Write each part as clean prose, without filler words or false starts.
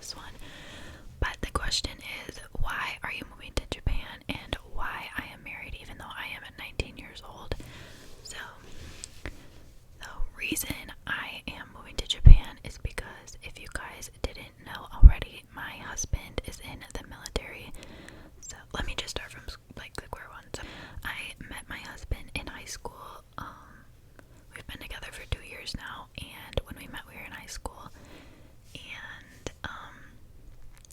this one. But the question is, why are you moving to Japan and why I am married even though I am at 19 years old. So the reason I am moving to Japan is because if you guys didn't know already, my husband is in the military. So let me just start from like the square one. So I met my husband in high school. We've been together for 2 years now, and when we met we were in high school, and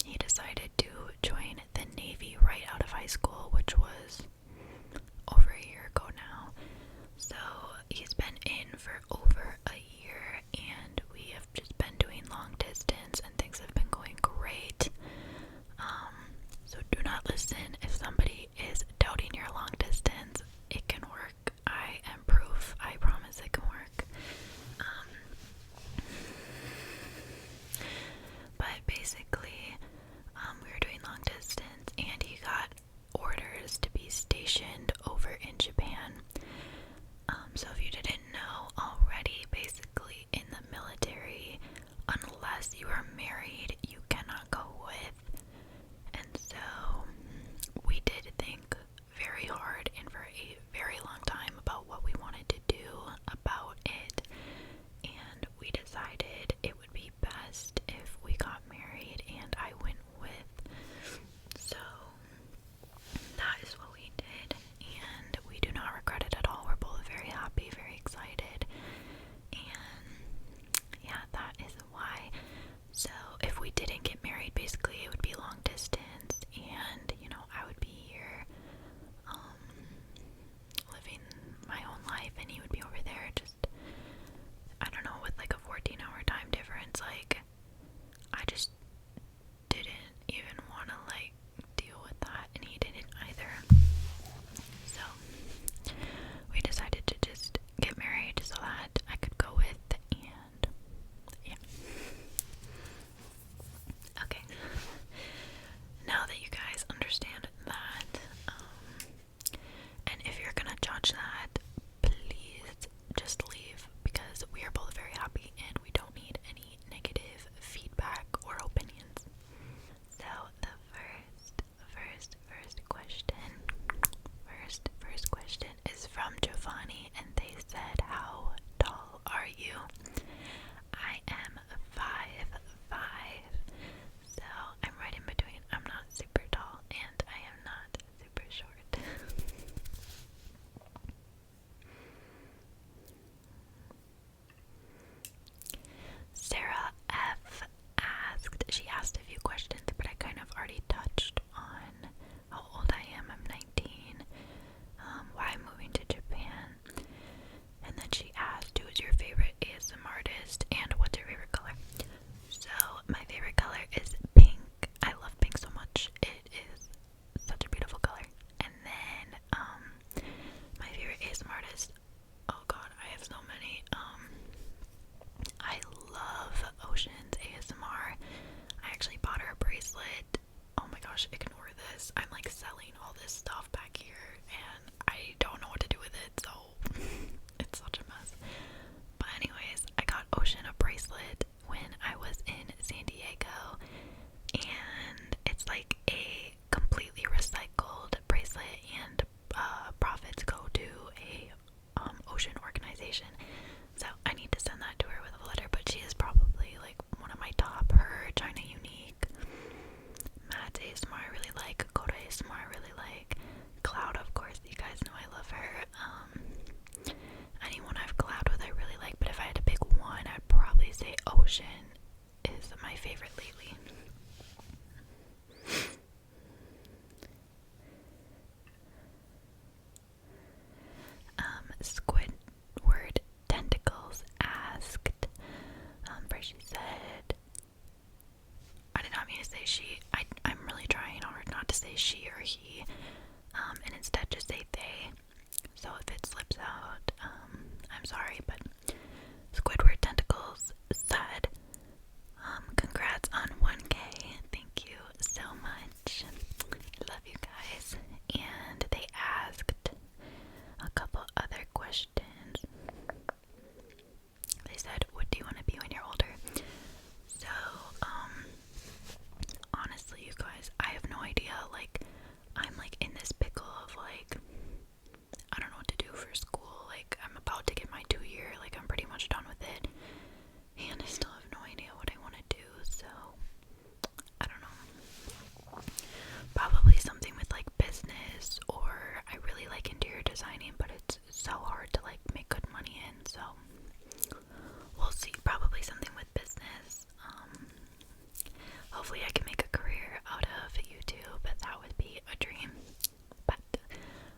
he decided to join the Navy right out of high school, which was over a year ago now. So he's been in for over a year, and we have just been doing long distance, and things have been going great. So do not listen if somebody is doubting your long distance. It can work. I am proof. I promise it can work. But basically, we were doing long distance, and he got orders to be stationed over in Japan. So if you didn't know already, basically in the military, unless you are married, you cannot go with. And so we did think very hard and for a very long time about what we wanted to do about it, and we decided it would be best if we got married and I went with. So that is what we did, and we do not regret it at all. We're both very happy, very excited, and yeah, that is why. So if we didn't get married, basically it would be long distance, and you know, I would be here living my own life, and he would be over there, just, I don't know, with like a 14-hour time difference. Like, I just didn't even want to like deal with that, and he didn't either. So we decided to just get married so that I could go with, and yeah. Okay. Now that you guys understand that, and if you're gonna judge that, please just leave, because we are both very happy and we don't need any negative feedback or opinions. So the first question is from Giovanni, and they said, how tall are you? I am 5'5", so I'm right in between. I'm not super tall and I am not super short. Sarah F she asked a few questions, but I kind of already touched on how old I am. I'm 19, why I'm moving to Japan, and then she asked, who is your favorite ASM artist and what's your favorite color? So my favorite color is pink. I love pink so much. It is such a beautiful color. And then my favorite ASM artist, oh god, I have so many. I love Ocean's ASMR. I actually bought her a bracelet. Oh my gosh, ignore this. I'm like selling all this stuff back here and I don't know what to do with it, so it's such a mess. But anyways, I got Ocean a bracelet when I was in San Diego, and it's like a completely recycled bracelet, and profits go to a ocean organization. So I need to send that to her with a letter, but she is probably like one of my top. Her China Unique, Matt's ASMR I really like, Koda ASMR I really like, Cloud, of course, you guys know I love her. Anyone I've collabed with I really like, but if I had to pick one, I'd probably say Ocean is my favorite lately. Squidward Tentacles asked, first she said, I did not mean to say she, I'm really trying hard not to say she or he, and instead just say they, so if it slips out, I'm sorry, but Squidward Tentacles said, congrats on 1K, thank you so much, love you guys. And they asked a couple other questions. They said, what do you want to be when you're older? So, hopefully I can make a career out of YouTube. That would be a dream. But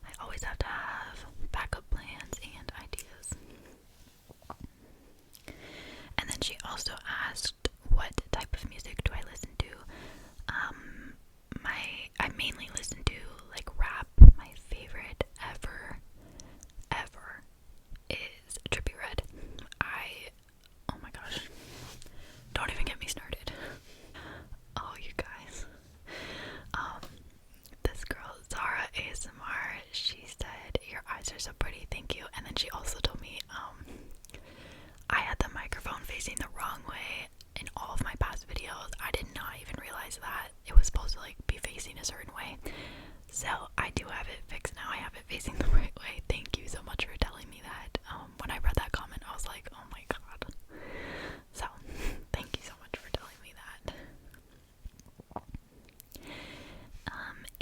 I always have to have backup plans and ideas. And then she also asked, what type of music do I listen to? I mainly listen to like rap. My favorite ever is Trippie Redd. Oh my gosh, don't even get me started. Oh, you guys. This girl, Zara ASMR, she said, your eyes are so pretty, thank you. And then she also told me, I had the microphone facing the wrong way in all of my past videos. I did not even realize that it was supposed to like be facing a certain way. So I do have it fixed now. I have it facing the right way. Thank you so much for telling me that. When I read that comment, I was like, oh my god. So thank you so much for telling me that.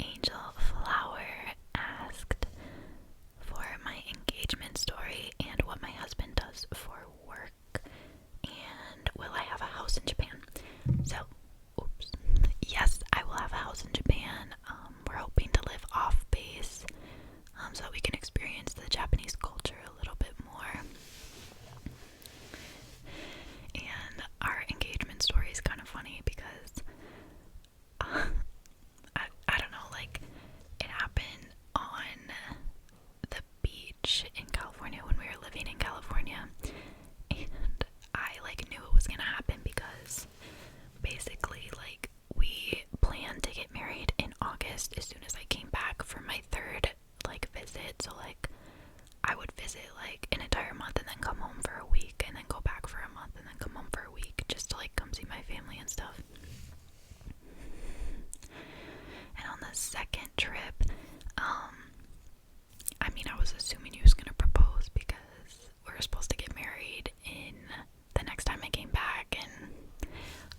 Angel Flower asked for my engagement story and what my husband does for work, and will I have a house in Japan? So, yes, I will have a house in Japan. We're hoping to live off base, so that we can experience the Japanese culture a little bit more. And our engagement story is kind of funny because I don't know, like, it happened on the beach in California when we were living in California, and I like knew it was gonna happen because basically like we planned to get married in August as soon as I came back for my third like visit. So like I would visit like an entire month and then come home for a week and then go back for a month and then come home for a week just to like come see my family and stuff. And on the second trip, I mean, I was assuming he was gonna propose because we were supposed to get married in the next time I came back, and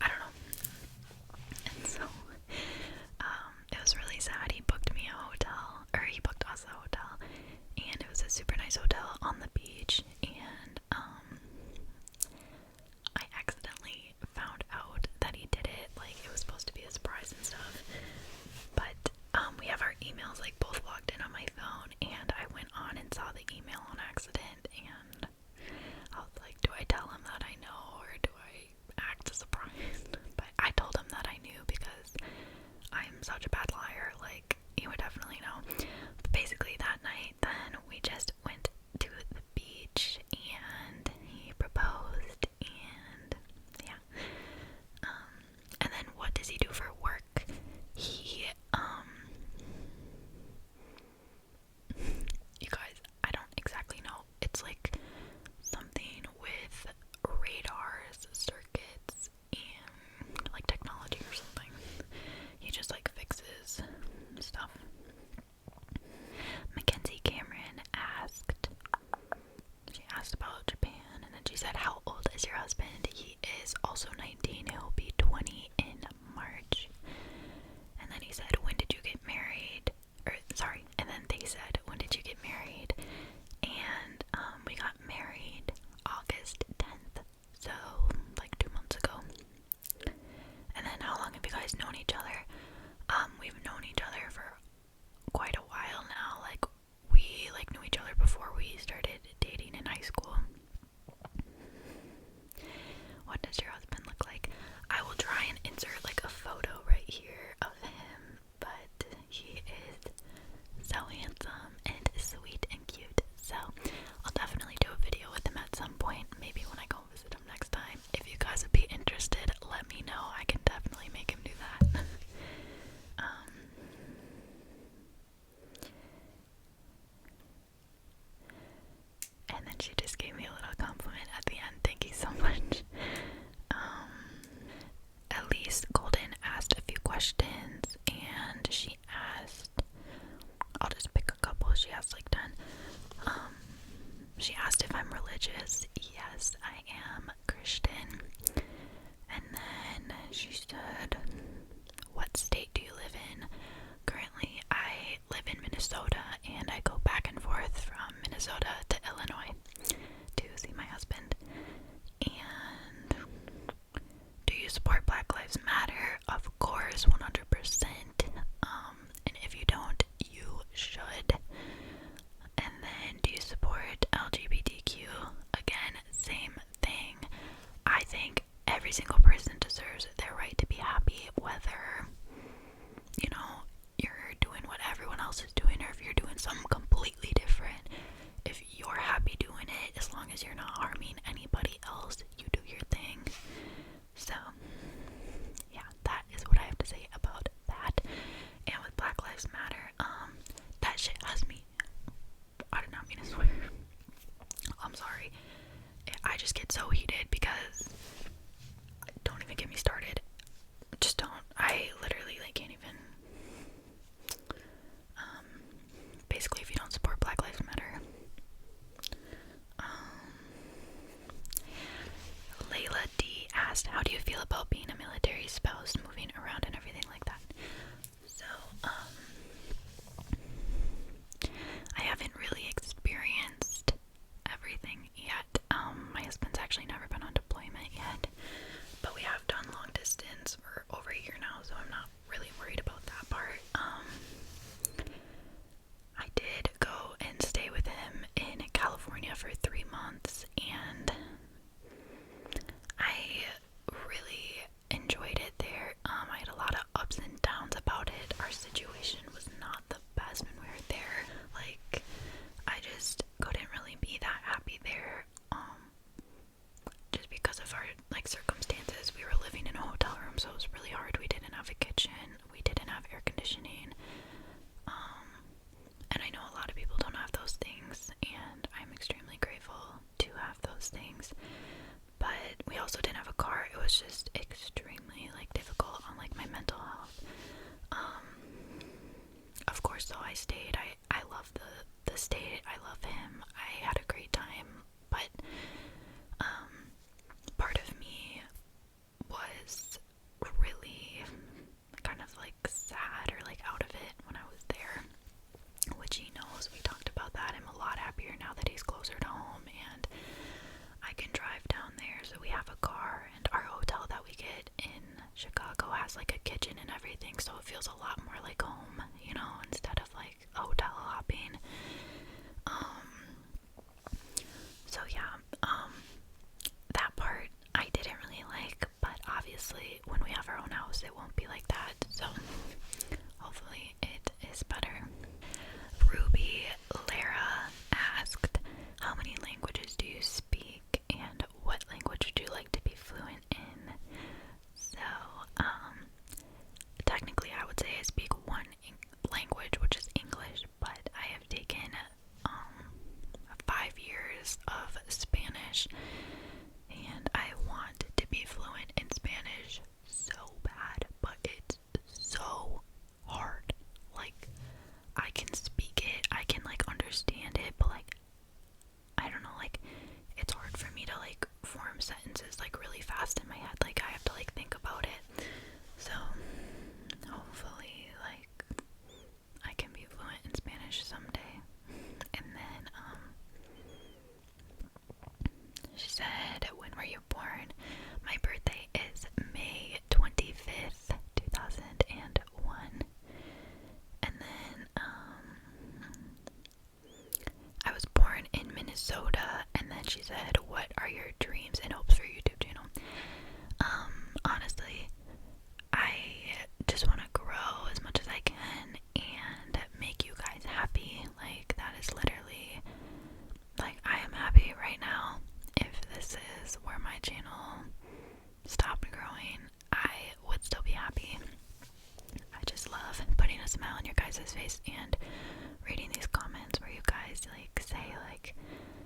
I don't know. And so, it was really sad. He booked me a hotel, or he booked us a hotel, and it was a super nice hotel on the beach, and, I accidentally found out that he did it, like, it was supposed to be a surprise and stuff, but, we have our emails, like, both logged in on my phone, and I went on and saw the email on accident, and I was like, do I tell him that I know, or do I act surprised? But I told him that I knew because I'm such a bad liar, like, he would definitely know. But basically that night, then, we just went to the beach, and he proposed, and, yeah. And then what does he do for work? You guys, I don't exactly know. It's like something with radars, circuits, and like technology or something. He just like fixes stuff. Mackenzie Cameron she asked about Japan, and then she said, how old is your husband? He is also 19. He'll be 20 in March. And then he said, when did you get married? And then they said, when did you get married? And we got married August 10th, so like 2 months ago. And then how long have you guys known each other? We've known each other for quite a while now. Like, we like knew each other before we started dating in high school. What does your husband look like? I will try and insert like a photo right here of him, but he is so handsome and sweet and cute. So I'll definitely do a video with him at some point, maybe when I go visit him next time. If you guys would be interested, let me know. I can definitely make him do that. And then she just gave me a little compliment at the end. Thank you so much. Elise Golden asked a few questions, and she asked, I'll just pick a couple. She asked like 10. She asked if I'm religious. Yes, I am Christian. And then she said, what state do you live in? Currently, I live in Minnesota, and I go back and forth from Minnesota to Illinois to see my husband. And do you support Black Lives Matter? Of single person deserves their right to be happy, whether, you know, you're doing what everyone else is doing or if you're doing something completely different. If you're happy doing it, as long as you're not harming anybody else, you do your thing. So, yeah, that is what I have to say about that. And with Black Lives Matter, that shit has me, I did not mean to swear. I'm sorry. I just get so heated because, don't even get me started. Just don't. I literally like can't even. Basically, if you don't support Black Lives Matter. Layla D asked, how do you feel about being a military spouse, moving around and everything like that? So, I haven't really experienced everything yet. My husband's actually never been on deployment yet, but we have done long distance for over a year now, so I'm not really worried about that part. I did go and stay with him in California for 3 months, and I really enjoyed it there. I had a lot of ups and downs about it. Our situation was not the best when we were there. Like, I just couldn't really be that happy there. Just because of our like circumstances. We were living in a hotel room, so it was really hard. We didn't have a kitchen. We didn't have air conditioning. And I know a lot of people don't have those things, and I'm extremely grateful to have those things. But we also didn't have a car. It was just extremely like difficult on like my mental health. Of course, though, I stayed. I love the state. I love him. I had a great time. But part of me was really kind of like sad or like out of it when I was there, which he knows. We talked about that. I'm a lot happier now that he's closer to home and I can drive down there. So we have a car, and our hotel that we get in Chicago has like a kitchen and everything, so it feels a lot more like home, you know, instead of like hotel hopping. So yeah, that part I didn't really like, but obviously when we have our own house it won't be like that, so hopefully it is better. Ruby Lara asked, how many languages do you speak and what language would you like to be fluent in? So, technically I would say I speak one language, which is English, but I have taken 5 years of Spanish, and I want to be fluent in Spanish so bad, but it's so hard. Like, I can speak it, I can like understand it, but like, I don't know, like, it's hard for me to like form sentences like really fast in my head. Like, I have to like think about it. So hopefully like I can be fluent in Spanish someday. And then she said, when were you born? My birthday is May 25th, 2001. And then I was born in Minnesota. And then she said, what are your dreams and hopes for your YouTube channel? Honestly, I just want to grow as much as I can and make you guys happy. Like, that is literally, like, I am happy right now. If this is where my channel stopped growing, I would still be happy. I just love putting a smile on your guys' face and reading these comments where you guys like say like,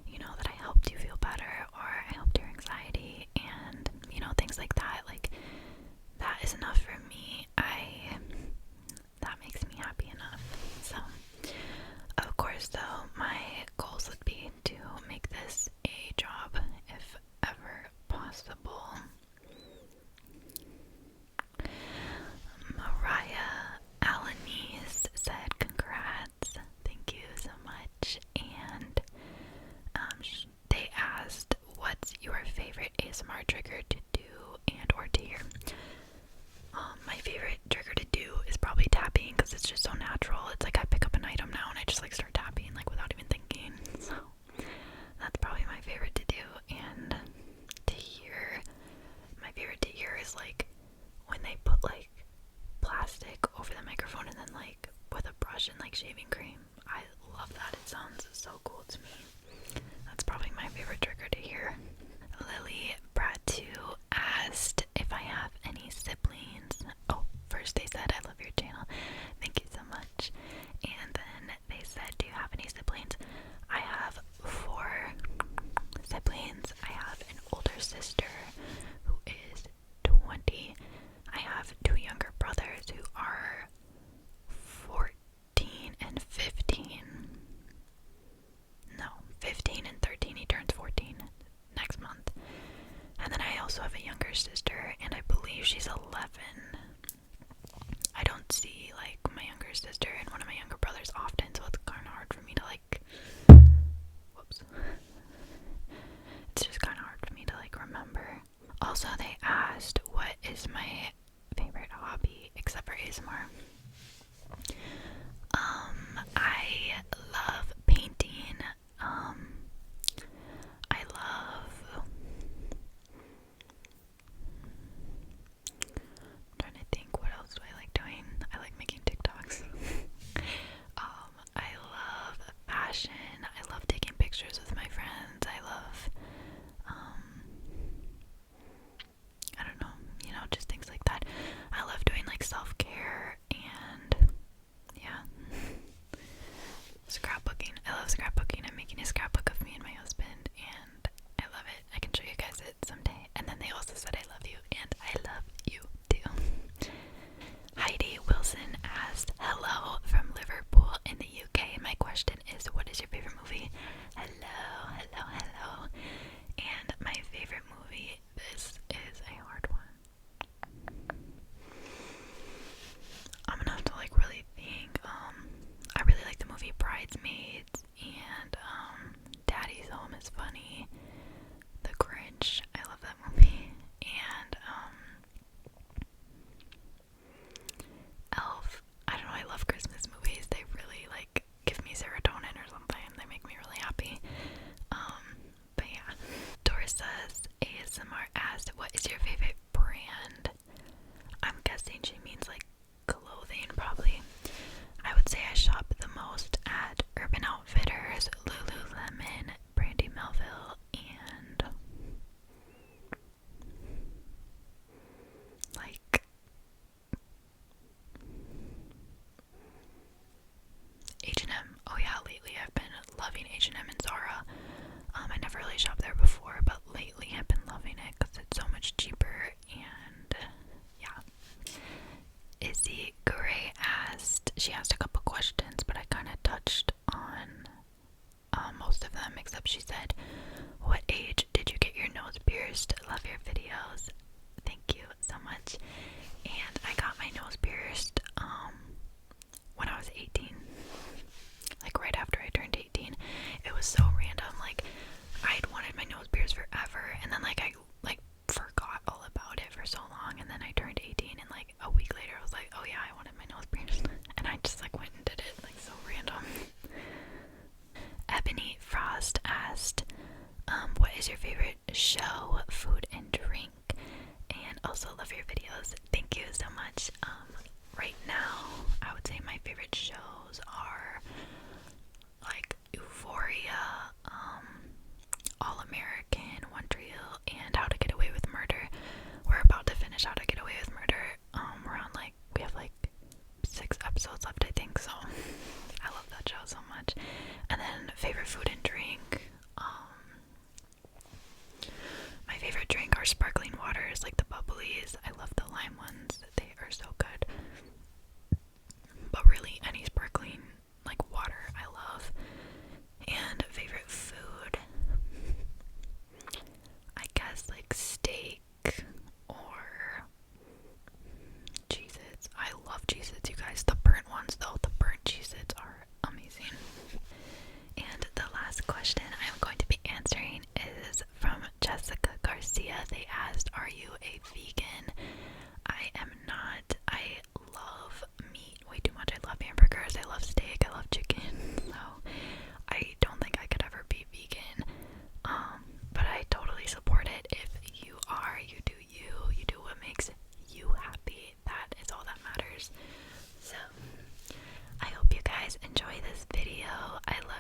you know, that I helped you feel better or I helped your anxiety and, you know, things like that. Like, that is enough for me. That makes me happy enough. So, of course though, my goals would be to make this a job if ever possible. Mariah Alanis said, congrats, thank you so much. And when they put like plastic over the microphone and then like with a brush and like shaving cream. I love that. It sounds so cool to me. That's probably my favorite trigger to hear. Lily Bratu asked if I have any siblings. Oh, first they said, I love your channel. Thank you so much. And then they said, do you have any siblings? I have 4 siblings. I have an older sister who is 20. I have 2 younger brothers who are 14 and 15. No, 15 and 13. He turns 14 next month. And then I also have a younger sister, and I believe she's 11. I don't see like my younger sister and one of my younger brothers often, so it's kind of hard for me to like, whoops. It's just kind of hard for me to like remember. Also, they asked what is my favorite hobby except for ASMR. I love painting. I love, I'm trying to think, what else do I like doing? I like making TikToks. I love fashion. I love taking pictures with my friends. I love, I don't know, you know, just things like that. I love doing like self-care and yeah. Scrapbooking. I love scrapbooking. I'm making a scrapbook of me and my husband, and I love it. I can show you guys it someday. And then they also said I love you, and I love you too. Heidi Wilson asked, hello from Liverpool in the UK. My question is, what is your favorite movie? Hello, hello, hello. And my favorite movie, this is a hard one. I'm gonna have to like really think. I really like the movie Bridesmaids and Daddy's Home is funny. The Grinch, I love that movie. And Elf. I don't know, I love Christmas movies. They really like give me serotonin or something. They make me really happy. But yeah. Dorsa's ASMR asked, what is your favorite brand? I'm guessing she means like clothing, probably. I would say I shop the most at Urban Outfitters, Lululemon, Brandy Melville, and like H&M. Oh yeah, lately I've been loving H&M and Zara. I never really shopped there before, but lately I've been loving it because it's so much cheaper, and yeah. Izzy Gray asked, she asked a couple questions, but I kind of touched on most of them, except she said, what age did you get your nose pierced? Love your videos. Thank you so much. And I got my nose pierced when I was 18, like right after I turned 18. It was so random. Like I'd wanted my nose pierced forever, and then like I like forgot all about it for so long, and then I turned 18, and like a week later I was like, oh yeah, I wanted my nose pierced, and I just like went and did it, like so random. Ebony Frost asked, what is your favorite show, food, and drink? And also love your videos. Thank you so much. Right now, I would say my favorite shows are like Euphoria, All American, One Tree Hill, and How to Get Away with Murder. We're about to finish How to Get Away with Murder. We're on like, we have like 6 episodes left, I think, so I love that show so much. And then favorite food and drink, my favorite drink are sparkling waters, like the bubblies. I love the lime ones. They are so good. But really, any sparkling, like water, I love. And favorite food, I guess like steak or Cheez-Its. I love Cheez-Its, you guys. The burnt ones, though. The burnt Cheez-Its are amazing. And the last question I'm going to be answering is from Jessica Garcia. They asked, are you a vegan? I am not. I love meat way too much. I love hamburgers, I love steak, I love chicken, so I don't think I could ever be vegan. But I totally support it. If you are, you do you do what makes you happy.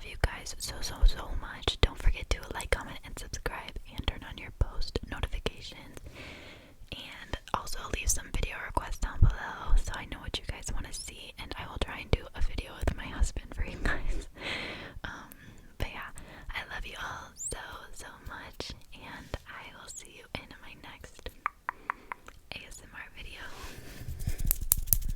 you guys so much. Don't forget to like, comment, and subscribe, and turn on your post notifications. And also leave some video